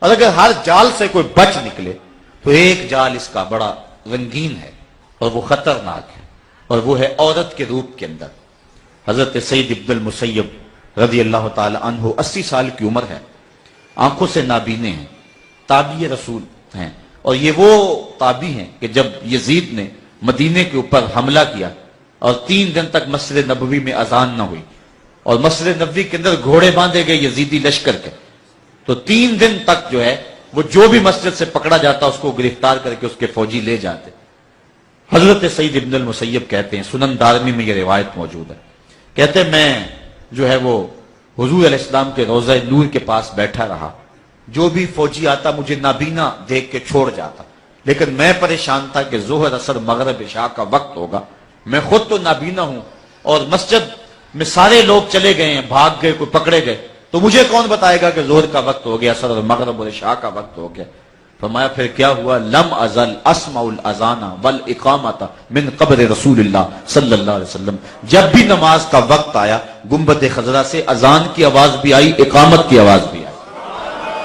اور اگر ہر جال سے کوئی بچ نکلے تو ایک جال اس کا بڑا رنگین ہے اور وہ خطرناک ہے، اور وہ ہے عورت کے روپ کے اندر۔ حضرت سعید ابن المسیب رضی اللہ تعالی عنہ 80 سال کی عمر ہے، آنکھوں سے نابینے ہیں، تابعی رسول ہیں، اور یہ وہ تابعی ہیں کہ جب یزید نے مدینے کے اوپر حملہ کیا اور 3 دن تک مسجد نبوی میں اذان نہ ہوئی اور مسجد نبوی کے اندر گھوڑے باندھے گئے یزیدی لشکر کے، تو 3 دن تک جو ہے وہ جو بھی مسجد سے پکڑا جاتا اس کو گرفتار کر کے اس کے فوجی لے جاتے۔ حضرت سعید ابن المسیب کہتے ہیں، سنن دارمی میں یہ روایت موجود ہے، کہتے ہیں میں جو ہے وہ حضور علیہ السلام کے روضہ نور کے پاس بیٹھا رہا، جو بھی فوجی آتا مجھے نابینا دیکھ کے چھوڑ جاتا، لیکن میں پریشان تھا کہ ظہر اثر مغرب عشاء کا وقت ہوگا، میں خود تو نابینا ہوں اور مسجد میں سارے لوگ چلے گئے ہیں، بھاگ گئے، کوئی پکڑے گئے، تو مجھے کون بتائے گا کہ ظہر کا وقت ہو گیا، اثر اور مغرب اور عشاء کا وقت ہو گیا۔ فرمایا پھر کیا ہوا؟ لم ازل اسمع الاذان والاقامۃ من قبر رسول اللہ صلی اللہ علیہ وسلم، جب بھی نماز کا وقت آیا گنبد خضرا سے اذان کی آواز بھی آئی، اقامت کی آواز بھی آئی،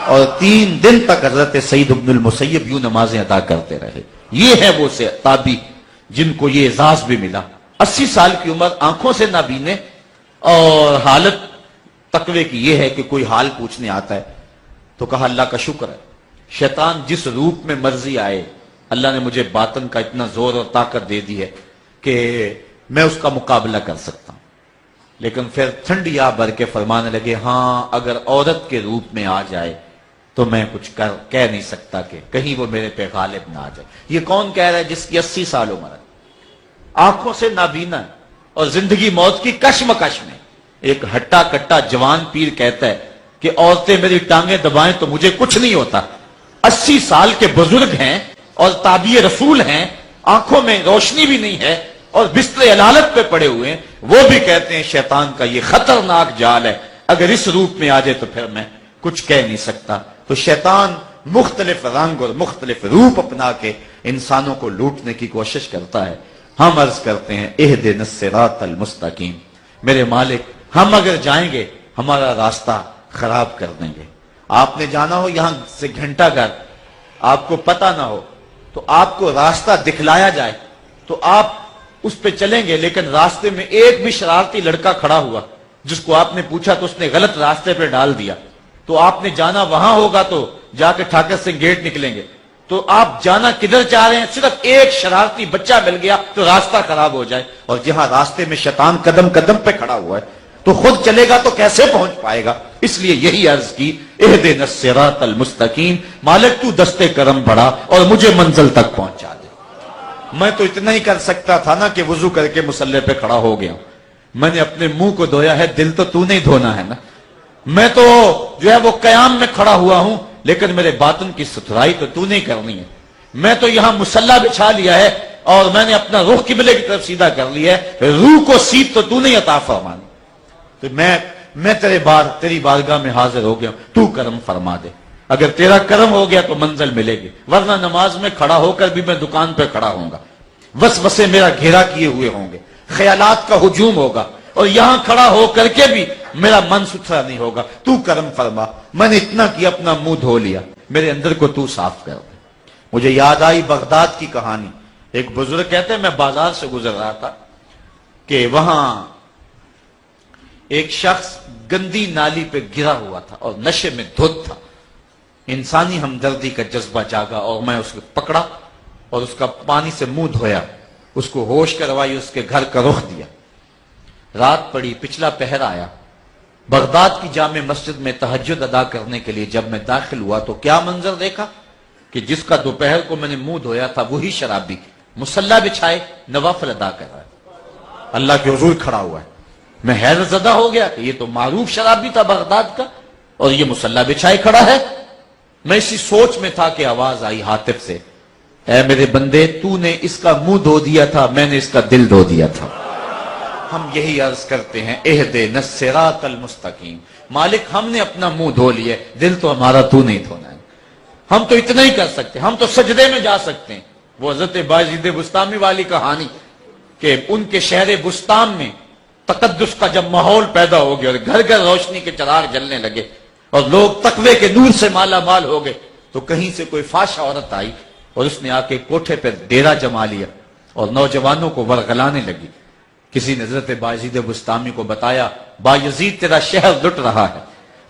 اور 3 دن تک حضرت سعید ابن المسیب یوں نمازیں ادا کرتے رہے۔ یہ ہے وہ تابعی جن کو یہ اعزاز بھی ملا، 80 سال کی عمر، آنکھوں سے نابینے، اور حالت تقوی کی یہ ہے کہ کوئی حال پوچھنے آتا ہے تو کہا اللہ کا شکر ہے، شیطان جس روپ میں مرضی آئے، اللہ نے مجھے باطن کا اتنا زور اور طاقت دے دی ہے کہ میں اس کا مقابلہ کر سکتا ہوں۔ لیکن پھر ٹھنڈی آہ بھر کے فرمانے لگے، ہاں اگر عورت کے روپ میں آ جائے تو میں کچھ کہہ نہیں سکتا کہ کہیں وہ میرے پہ غالب نہ آ جائے۔ یہ کون کہہ رہا ہے جس کی 80 سال عمر ہے، آنکھوں سے نابینا ہے اور زندگی موت کی کشمکش میں؟ ایک ہٹا کٹا جوان پیر کہتا ہے کہ عورتیں میری ٹانگیں دبائیں تو مجھے کچھ نہیں ہوتا۔ 80 سال کے بزرگ ہیں اور تابعی رسول ہیں، آنکھوں میں روشنی بھی نہیں ہے اور بستر علالت پہ پڑے ہوئے ہیں، وہ بھی کہتے ہیں شیطان کا یہ خطرناک جال ہے، اگر اس روپ میں آ جائے تو پھر میں کچھ کہہ نہیں سکتا۔ تو شیطان مختلف رنگ اور مختلف روپ اپنا کے انسانوں کو لوٹنے کی کوشش کرتا ہے۔ ہم عرض کرتے ہیں اہدنا الصراط المستقیم، میرے مالک ہم اگر جائیں گے ہمارا راستہ خراب کر دیں گے۔ آپ نے جانا ہو یہاں سے گھنٹہ گھر، آپ کو پتہ نہ ہو تو آپ کو راستہ دکھلایا جائے تو آپ اس پہ چلیں گے، لیکن راستے میں ایک بھی شرارتی لڑکا کھڑا ہوا جس کو آپ نے پوچھا تو اس نے غلط راستے پہ ڈال دیا، تو آپ نے جانا وہاں ہوگا تو جا کے ٹھاکر سے گیٹ نکلیں گے، تو آپ جانا کدھر چاہ رہے ہیں؟ صرف ایک شرارتی بچہ مل گیا تو راستہ خراب ہو جائے، اور جہاں راستے میں شیطان قدم قدم پہ کھڑا ہوا ہے تو خود چلے گا تو کیسے پہنچ پائے گا؟ اس لیے یہی عرض کی اہدنا الصراط المستقیم، مالک تو دستے کرم بڑھا اور مجھے منزل تک پہنچا دے۔ میں تو اتنا ہی کر سکتا تھا نا کہ وضو کر کے مصلی پہ کھڑا ہو گیا، میں نے اپنے منہ کو دھویا ہے، دل تو نہیں دھونا ہے نا، میں تو جو ہے وہ قیام میں کھڑا ہوا ہوں، لیکن میرے باطن کی ستھرائی تو نہیں کرنی ہے، میں تو یہاں مصلی بچھا لیا ہے اور میں نے اپنا رخ قبلے کی طرف سیدھا کر لیا ہے، روح کو سیدھ تو نہیں عطا فرمانی، تو میں تیری بارگاہ میں حاضر ہو گیا، تو کرم فرما دے، اگر تیرا کرم ہو گیا تو منزل ملے گی، ورنہ نماز میں کھڑا ہو کر بھی میں دکان پہ کھڑا ہوں گا، وسوسے میرا گھیرا کیے ہوئے ہوں گے، خیالات کا ہجوم ہوگا، اور یہاں کھڑا ہو کر کے بھی میرا من ستھرا نہیں ہوگا، تو کرم فرما، میں نے اتنا کیا، اپنا منہ دھو لیا، میرے اندر کو تو صاف کر دے۔ مجھے یاد آئی بغداد کی کہانی، ایک بزرگ کہتے ہیں میں بازار سے گزر رہا تھا کہ وہاں ایک شخص گندی نالی پہ گرا ہوا تھا اور نشے میں دھت تھا، انسانی ہمدردی کا جذبہ جاگا اور میں اس کو پکڑا اور اس کا پانی سے منہ دھویا، اس کو ہوش کروائی، اس کے گھر کا رخ دیا، رات پڑی، پچھلا پہر آیا، بغداد کی جامع مسجد میں تہجد ادا کرنے کے لیے جب میں داخل ہوا تو کیا منظر دیکھا کہ جس کا دوپہر کو میں نے منہ دھویا تھا وہی شرابی مصلی بچھائے نوافل ادا کر رہا ہے، اللہ کے حضور کھڑا ہوا ہے۔ میں حیرت زدہ ہو گیا کہ یہ تو معروف شرابی تھا بغداد کا اور یہ مصلی بچھائے کھڑا ہے۔ میں اسی سوچ میں تھا کہ آواز آئی حاطب سے، اے میرے بندے، تو نے اس کا منہ دھو دیا تھا، میں نے اس کا دل دھو دیا تھا۔ ہم یہی عرض کرتے ہیں اہدنا الصراط المستقیم، مالک ہم نے اپنا منہ دھو لیا، دل تو ہمارا تو نہیں دھونا ہے، ہم تو اتنا ہی کر سکتے، ہم تو سجدے میں جا سکتے ہیں۔ وہ حضرت باجید بستامی والی کہانی کہ ان کے شہر بستام میں تقدس کا جب ماحول پیدا ہو گیا اور گھر گھر روشنی کے چراغ جلنے لگے اور لوگ تقوی کے نور سے مالا مال ہو گئے، تو کہیں سے کوئی فاحشہ عورت آئی اور اس نے آ کے کوٹھے پر ڈیرا جما لیا اور نوجوانوں کو ورغلانے لگی۔ کسی نے حضرت بایزید بسطامی کو بتایا، بایزید تیرا شہر لٹ رہا ہے،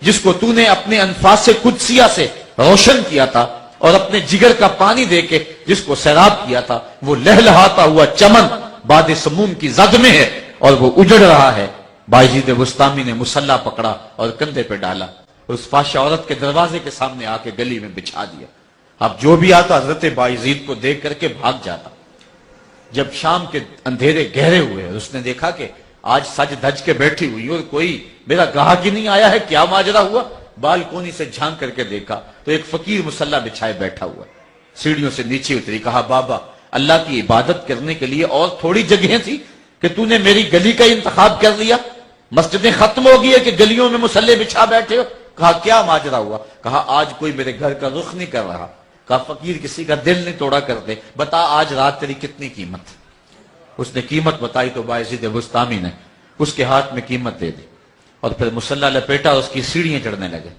جس کو تو نے اپنے انفاس قدسیہ سے روشن کیا تھا اور اپنے جگر کا پانی دے کے جس کو سیراب کیا تھا، وہ لہلہاتا ہوا چمن باد سموم کی زد میں ہے اور وہ اجڑ رہا ہے۔ بایزید بسطامی نے مسلح پکڑا اور کندھے پہ ڈالا، اس فاحشہ عورت کے دروازے کے سامنے آ کے گلی میں بچھا دیا۔ اب جو بھی آتا حضرت بایزید کو دیکھ کر کے بھاگ جاتا۔ جب شام کے اندھیرے گہرے ہوئے، اس نے دیکھا کہ آج سج دھج کے بیٹھی ہوئی اور کوئی میرا گاہک ہی نہیں آیا ہے، کیا ماجرا ہوا؟ بالکونی سے جھانک کر کے دیکھا تو ایک فقیر مسلح بچھائے بیٹھا ہوا، سیڑھیوں سے نیچے اتری۔ کہا بابا، اللہ کی عبادت کرنے کے لیے اور تھوڑی جگہیں تھی کہ تو نے میری گلی کا انتخاب کر لیا؟ مسجدیں ختم ہو گئی ہے کہ گلیوں میں مسلح بچھا بیٹھے ہو؟ کہا کیا ماجرا ہوا؟ کہا آج کوئی میرے گھر کا رخ نہیں کر رہا۔ کہا فقیر کسی کا دل نہیں توڑا کرتے، بتا آج رات تیری کتنی قیمت؟ اس نے قیمت بتائی تو بایزید بسطامی نے اس کے ہاتھ میں قیمت دے دی اور پھر مسلح لپیٹا اور اس کی سیڑھیاں چڑھنے لگے۔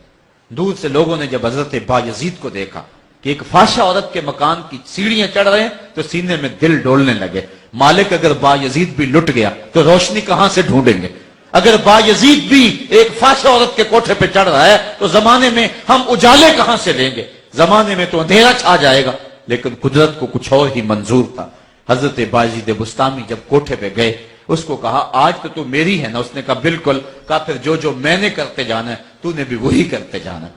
دور سے لوگوں نے جب حضرت بایزید کو دیکھا کہ ایک فاحشہ عورت کے مکان کی سیڑھیاں چڑھ رہے ہیں تو سینے میں دل ڈولنے لگے۔ مالک اگر بایزید بھی لٹ گیا تو روشنی کہاں سے ڈھونڈیں گے؟ اگر بایزید بھی ایک فاحشہ عورت کے کوٹھے پہ چڑھ رہا ہے تو زمانے میں ہم اجالے کہاں سے لیں گے؟ زمانے میں تو اندھیرا چھا جائے گا۔ لیکن قدرت کو کچھ اور ہی منظور تھا۔ حضرت بایزید بسطامی جب کوٹھے پہ گئے، اس کو کہا آج تو میری ہے نا؟ اس نے کہا بالکل۔ کہا پھر جو میں نے کرتے جانا ہے تو نے بھی وہی کرتے جانا ہے۔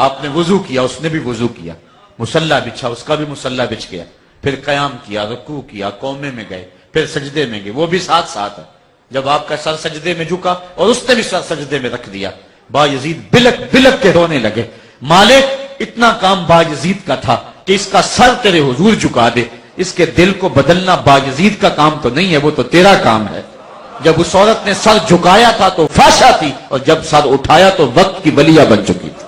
آپ نے وضو کیا، اس نے بھی وضو کیا، مسلح بچھا، اس کا بھی مسلح بچھ گیا، پھر قیام کیا، رکوع کیا، قومے میں گئے، پھر سجدے میں گئے، وہ بھی ساتھ ساتھ ہے۔ جب آپ کا سر سجدے میں جھکا اور اس نے بھی سر سجدے میں رکھ دیا، بایزید بلک بلک کے رونے لگے۔ مالک اتنا کام بایزید کا تھا کہ اس کا سر تیرے حضور جھکا دے، اس کے دل کو بدلنا بایزید کا کام تو نہیں ہے، وہ تو تیرا کام ہے۔ جب اس عورت نے سر جھکایا تھا تو فحشہ تھی، اور جب سر اٹھایا تو وقت کی ولیہ بن چکی تھی۔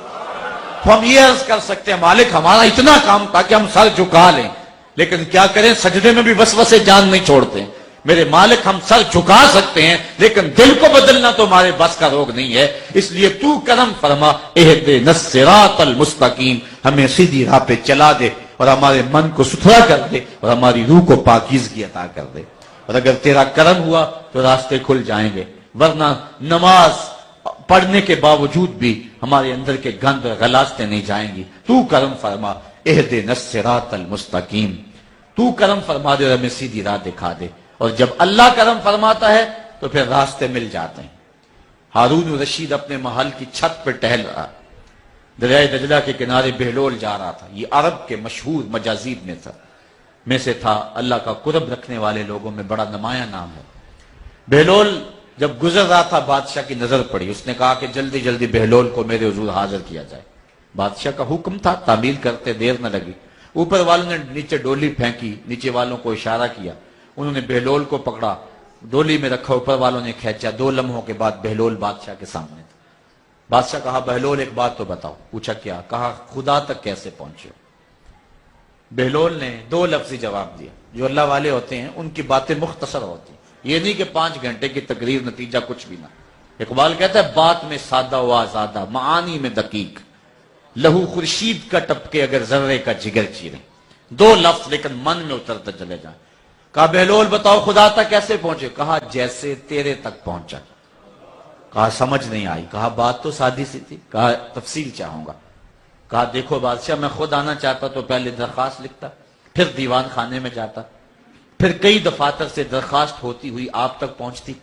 تو ہم یہ عرض کر سکتے ہیں مالک ہمارا اتنا کام تھا کہ ہم سر جھکا لیں، لیکن کیا کریں سجدے میں بھی وسوسے جان نہیں چھوڑتے۔ میرے مالک ہم سر جھکا سکتے ہیں لیکن دل کو بدلنا تو ہمارے بس کا روگ نہیں ہے، اس لیے تو کرم فرما، اہدنا الصراط المستقیم، ہمیں سیدھی راہ پہ چلا دے اور ہمارے من کو ستھرا کر دے اور ہماری روح کو پاکیزگی عطا کر دے۔ اور اگر تیرا کرم ہوا تو راستے کھل جائیں گے، ورنہ نماز پڑھنے کے باوجود بھی ہمارے اندر کے گند اور غلاظتیں نہیں جائیں گی۔ تو کرم فرما، اہدنا الصراط المستقیم، تو کرم فرما دے اور ہمیں سیدھی راہ دکھا دے۔ اور جب اللہ کرم فرماتا ہے تو پھر راستے مل جاتے ہیں۔ ہارون رشید اپنے محل کی چھت پہ ٹہل رہا، دریائے دجلہ کے کنارے بہلول جا رہا تھا۔ یہ عرب کے مشہور مجازیب میں سے تھا، اللہ کا قرب رکھنے والے لوگوں میں بڑا نمایاں نام ہے۔ بہلول جب گزر رہا تھا بادشاہ کی نظر پڑی، اس نے کہا کہ جلدی جلدی بہلول کو میرے حضور حاضر کیا جائے۔ بادشاہ کا حکم تھا، تعمیل کرتے دیر نہ لگی۔ اوپر والوں نے نیچے ڈولی پھینکی، نیچے والوں کو اشارہ کیا، انہوں نے بہلول کو پکڑا، ڈولی میں رکھا، اوپر والوں نے کھینچا۔ 2 لمحوں کے بعد بہلول بادشاہ کے سامنے تھا۔ بادشاہ کہا بہلول ایک بات تو بتاؤ۔ پوچھا کیا؟ کہا خدا تک کیسے پہنچے ہو؟ بہلول نے 2 لفظی جواب دیا۔ جو اللہ والے ہوتے ہیں ان کی باتیں مختصر ہوتی ہیں، یہ نہیں کہ 5 گھنٹے کی تقریر نتیجہ کچھ بھی نہ۔ اقبال کہتا ہے بات میں سادہ و آزادہ، معانی میں دقیق، لہو خورشید کا ٹپکے اگر ذرے کا جگر چیرے۔ 2 لفظ لیکن من میں اترتے چلے جائیں۔ کہا بہلول بتاؤ خدا تک کیسے پہنچے؟ کہا جیسے تیرے تک پہنچا۔ کہا سمجھ نہیں آئی۔ کہا بات تو سادی سی تھی۔ کہا تفصیل چاہوں گا۔ کہا دیکھو بادشاہ، میں خود آنا چاہتا تو پہلے درخواست لکھتا، پھر دیوان خانے میں جاتا، پھر کئی دفاتر سے درخواست ہوتی ہوئی آپ تک پہنچتی،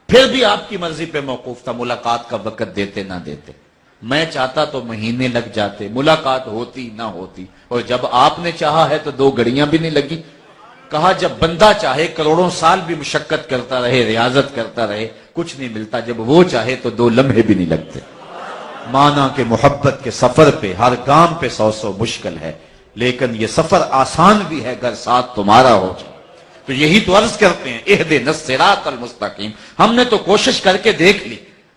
پھر بھی آپ کی مرضی پہ موقوف تھا ملاقات کا وقت دیتے نہ دیتے۔ میں چاہتا تو مہینے لگ جاتے، ملاقات ہوتی نہ ہوتی، اور جب آپ نے چاہا ہے تو 2 گھڑیاں بھی نہیں لگی۔ کہا جب بندہ چاہے کروڑوں سال بھی مشقت کرتا رہے، ریاضت کرتا رہے، کچھ نہیں ملتا، جب وہ چاہے تو 2 لمحے بھی نہیں لگتے۔ مانا کہ محبت کے سفر پہ ہر گام پہ 100 مشکل ہے، لیکن یہ سفر آسان بھی ہے اگر ساتھ تمہارا ہو جائے۔ تو یہی تو عرض کرتے ہیں اہدنا الصراط المستقیم۔ ہم نے تو کوشش کر کے دیکھ لی،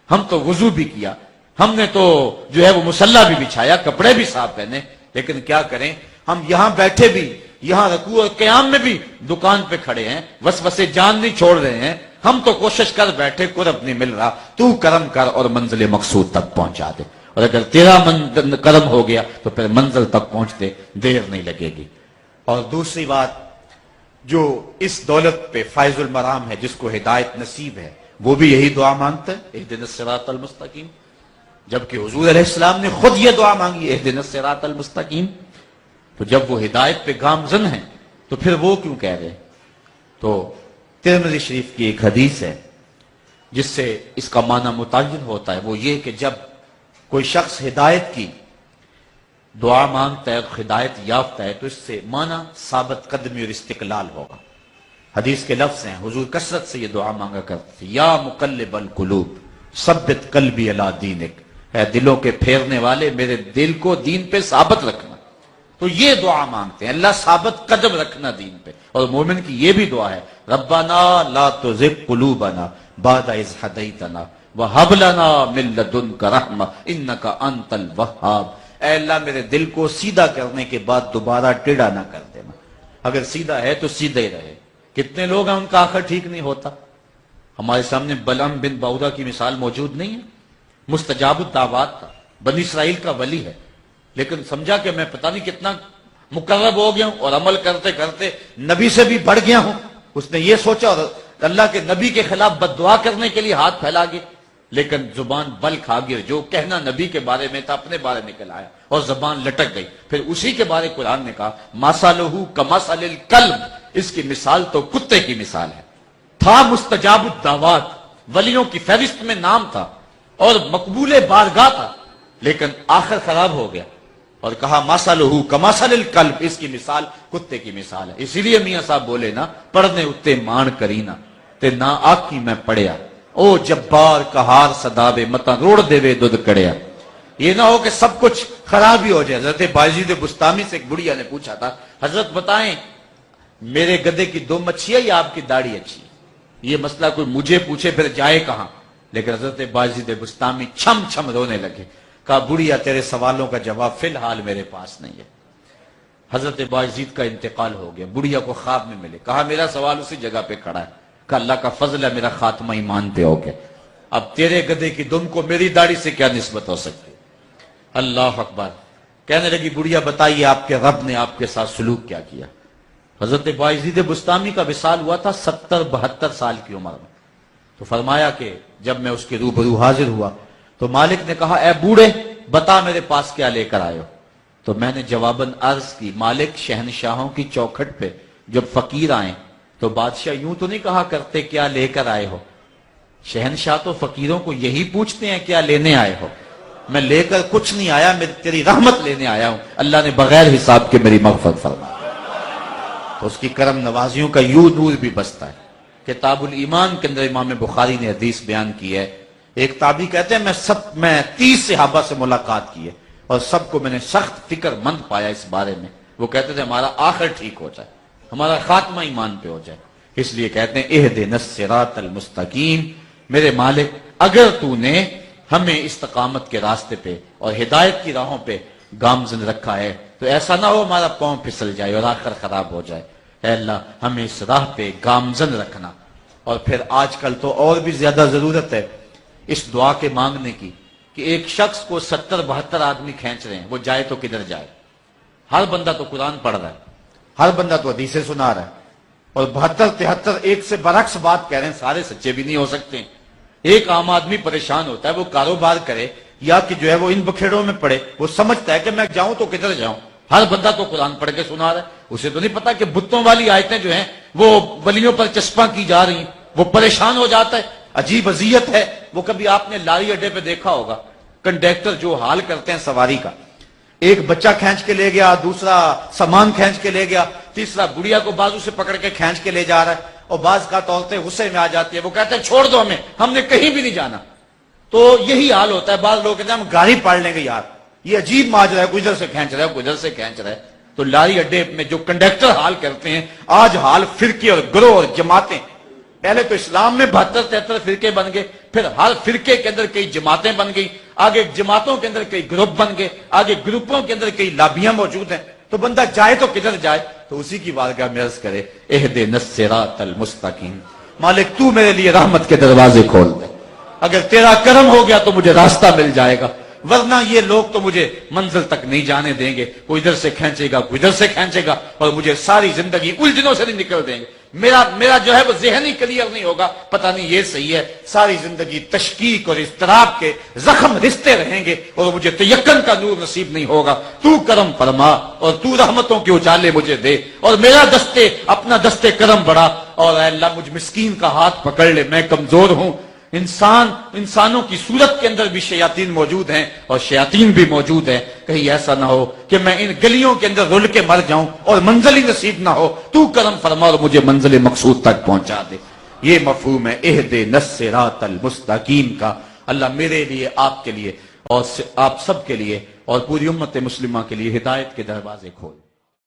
ہم تو وضو بھی کیا، ہم نے تو جو ہے وہ مسلح بھی بچھایا، کپڑے بھی صاف پہنے، لیکن کیا کریں، ہم یہاں بیٹھے بھی، یہاں رکوع اور قیام میں بھی دکان پہ کھڑے ہیں، وسوسے جان نہیں چھوڑ رہے ہیں۔ ہم تو کوشش کر بیٹھے، قرب نہیں مل رہا۔ تو کرم کر اور منزل مقصود تک پہنچا دے۔ اور اگر تیرا کرم ہو گیا تو پھر منزل تک پہنچتے دیر نہیں لگے گی۔ اور دوسری بات، جو اس دولت پہ فائز المرام ہے، جس کو ہدایت نصیب ہے، وہ بھی یہی دعا مانگتا ہے، اہدنا الصراط المستقیم، جبکہ حضور علیہ السلام نے خود یہ دعا مانگی، اہدنا الصراط المستقیم۔ تو جب وہ ہدایت پہ گامزن ہیں تو پھر وہ کیوں کہہ رہے ہیں؟ تو ترمذی شریف کی ایک حدیث ہے جس سے اس کا معنی متعین ہوتا ہے، وہ یہ کہ جب کوئی شخص ہدایت کی دعا مانگتا ہے اور ہدایت یافتہ ہے تو اس سے معنی ثابت قدمی اور استقلال ہوگا۔ حدیث کے لفظ ہیں، حضور کثرت سے یہ دعا مانگا کرتے تھے، یا مقلب القلوب ثبت قلبی علی دینک، اے دلوں کے پھیرنے والے میرے دل کو دین پہ ثابت رکھنا۔ تو یہ دعا مانگتے ہیں، اللہ ثابت قدم رکھنا دین پہ۔ اور مومن کی یہ بھی دعا ہے، ربنا لا تزغ قلوبنا بعد اذ ہدیتنا وہب لنا من لدنک رحمہ انک انت الوہاب، اے اللہ میرے دل کو سیدھا کرنے کے بعد دوبارہ ٹیڑھا نہ کر دینا۔ اگر سیدھا ہے تو سیدھا ہی رہے۔ کتنے لوگ ہیں ان کا آخر ٹھیک نہیں ہوتا۔ ہمارے سامنے بلعم بن باؤدہ کی مثال موجود نہیں ہے، مستجاب الدعوات تھا، بنی اسرائیل کا ولی ہے، لیکن سمجھا کہ میں پتہ نہیں کتنا مقرب ہو گیا ہوں اور عمل کرتے کرتے نبی سے بھی بڑھ گیا ہوں۔ اس نے یہ سوچا اور اللہ کے نبی کے خلاف بد دعا کرنے کے لیے ہاتھ پھیلا گیا، لیکن زبان بل کھا گئی، جو کہنا نبی کے بارے میں تھا اپنے بارے نکل آیا اور زبان لٹک گئی۔ پھر اسی کے بارے قرآن نے کہا مَثَلُهُ كَمَثَلِ الْكَلْبِ، اس کی مثال تو کتے کی مثال ہے۔ تھا مستجاب الدعوات، ولیوں کی فہرست میں نام تھا اور مقبول بارگاہ تھا، لیکن آخر خراب ہو گیا اور کہا مَثَلُهُ كَمَثَلِ الْكَلْبِ، اس کی مثال کتے کی مثال ہے۔ اسی لیے میاں صاحب بولے نا، پڑھنے اتے مان کرینا تے نہ آکی میں پڑھیا، او جبار کہار صدابے متا روڑ دے وے دودھ کڑیا۔ یہ نہ ہو کہ سب کچھ خراب ہی ہو جائے۔ حضرت بایزید بستامی سے ایک بڑھیا نے پوچھا تھا، حضرت بتائیں میرے گدے کی دم اچھی ہے یا آپ کی داڑھی اچھی ہے؟ یہ مسئلہ کوئی مجھے پوچھے پھر جائے کہاں؟ لیکن حضرت بایزید بستامی چھم چھم رونے لگے، کہا بڑھیا تیرے سوالوں کا جواب فی الحال میرے پاس نہیں ہے۔ حضرت بایزید کا انتقال ہو گیا، بڑھیا کو خواب میں ملے، کہا میرا سوال اسی جگہ پہ کھڑا ہے، کہ اللہ کا فضل ہے میرا خاتمہ ایمان پہ ہو گیا، اب تیرے گدے کی دم کو میری داڑھی سے کیا نسبت ہو سکتی؟ اللہ اکبر۔ کہنے لگی بڑھیا بتائیے آپ کے رب نے آپ کے ساتھ سلوک کیا کیا؟ حضرت بایزید بستامی کا وصال ہوا تھا 70-72 سال کی عمر میں۔ تو فرمایا کہ جب میں اس کے روبرو حاضر ہوا تو مالک نے کہا اے بوڑھے بتا میرے پاس کیا لے کر آئے ہو؟ تو میں نے جواباً عرض کی مالک شہنشاہوں کی چوکھٹ پہ جب فقیر آئیں تو بادشاہ یوں تو نہیں کہا کرتے کیا لے کر آئے ہو، شہنشاہ تو فقیروں کو یہی پوچھتے ہیں کیا لینے آئے ہو۔ میں لے کر کچھ نہیں آیا، میں تیری رحمت لینے آیا ہوں، اللہ نے بغیر حساب کے میری مغفرت فرمائی۔ تو اس کی کرم نوازیوں کا یوں نور بھی بستا ہے۔ کتاب الایمان کے اندر امام بخاری نے حدیث بیان کی ہے، ایک تابعی کہتے ہیں میں 30 صحابہ سے ملاقات کی ہے اور سب کو میں نے سخت فکر مند پایا اس بارے میں، وہ کہتے تھے ہمارا آخر ٹھیک ہو جائے، ہمارا خاتمہ ایمان پہ ہو جائے۔ اس لیے کہتے ہیں اہدنا الصراط المستقیم، میرے مالک اگر تو نے ہمیں استقامت کے راستے پہ اور ہدایت کی راہوں پہ گامزن رکھا ہے تو ایسا نہ ہو ہمارا پاؤں پھسل جائے اور آخر خراب ہو جائے۔ اے اللہ ہمیں اس راہ پہ گامزن رکھنا۔ اور پھر آج کل تو اور بھی زیادہ ضرورت ہے اس دعا کے مانگنے کی کہ ایک شخص کو 70-72 آدمی کھینچ رہے ہیں، وہ جائے تو کدھر جائے؟ ہر بندہ تو قرآن پڑھ رہا ہے، ہر بندہ تو حدیثیں سنا رہا ہے، اور 72-73 ایک سے برعکس بات کہہ رہے ہیں، سارے سچے بھی نہیں ہو سکتے ہیں۔ ایک عام آدمی پریشان ہوتا ہے، وہ کاروبار کرے یا کہ جو ہے وہ ان بکھیڑوں میں پڑے، وہ سمجھتا ہے کہ میں جاؤں تو کدھر جاؤں؟ ہر بندہ تو قرآن پڑھ کے سنا رہا ہے، اسے تو نہیں پتا کہ بتوں والی آیتیں جو ہیں وہ ولیوں پر چسپاں کی جا رہی ہیں، وہ پریشان ہو جاتا ہے۔ عجیب اذیت ہے۔ وہ کبھی آپ نے لاری اڈے پہ دیکھا ہوگا کنڈکٹر جو حال کرتے ہیں سواری کا، ایک بچہ کھینچ کے لے گیا، دوسرا سامان کھینچ کے لے گیا، تیسرا گڑیا کو بازو سے پکڑ کے کھینچ کے لے جا رہا ہے، اور بعض کا عورتیں غصے میں آ جاتی ہے، وہ کہتے ہیں چھوڑ دو ہمیں، ہم نے کہیں بھی نہیں جانا۔ تو یہی حال ہوتا ہے، بعض لوگ کہتے ہیں ہم گاڑی پاڑ لیں گے یار، یہ عجیب ماجرا ہے، کوئی ادھر سے کھینچ رہا ہے کوئی ادھر سے کھینچ رہا ہے۔ تو لاری اڈے میں جو کنڈکٹر حال کرتے ہیں، آج حال فرقے اور گروہ اور جماعتیں، پہلے تو اسلام میں 72-73 فرقے بن گئے، پھر ہر فرقے کے اندر کئی جماعتیں بن گئی، آگے جماعتوں کے اندر کئی گروپ بن گئے، آگے گروپوں کے اندر کئی لابیاں موجود ہیں۔ تو بندہ جائے تو کدھر جائے؟ تو اسی کی بارگاہ میں عرض کرے اہدنا الصراط المستقیم، مالک تو میرے لیے رحمت کے دروازے کھول دے، اگر تیرا کرم ہو گیا تو مجھے راستہ مل جائے گا، ورنہ یہ لوگ تو مجھے منزل تک نہیں جانے دیں گے، کوئی ادھر سے کھینچے گا، کوئی ادھر سے کھینچے گا، اور مجھے ساری زندگی الجھنوں سے نہیں نکل دیں گے۔ میرا جو ہے وہ ذہن ہی کلیئر نہیں ہوگا، پتہ نہیں یہ صحیح ہے، ساری زندگی تشکیک اور اضطراب کے زخم رستے رہیں گے اور مجھے تیقن کا نور نصیب نہیں ہوگا۔ تو کرم فرما اور تو رحمتوں کے اجالے مجھے دے، اور میرا اپنا دستے کرم بڑھا، اور اے اللہ مجھ مسکین کا ہاتھ پکڑ لے، میں کمزور ہوں۔ انسانوں کی صورت کے اندر بھی شیاطین موجود ہیں اور شیاطین بھی موجود ہیں، کہیں ایسا نہ ہو کہ میں ان گلیوں کے اندر رل کے مر جاؤں اور منزل ہی نصیب نہ ہو۔ تو کرم فرما اور مجھے منزل مقصود تک پہنچا دے۔ یہ مفہوم ہے اہدنا الصراط المستقیم کا۔ اللہ میرے لیے، آپ کے لیے اور آپ سب کے لیے اور پوری امت مسلمہ کے لیے ہدایت کے دروازے کھول۔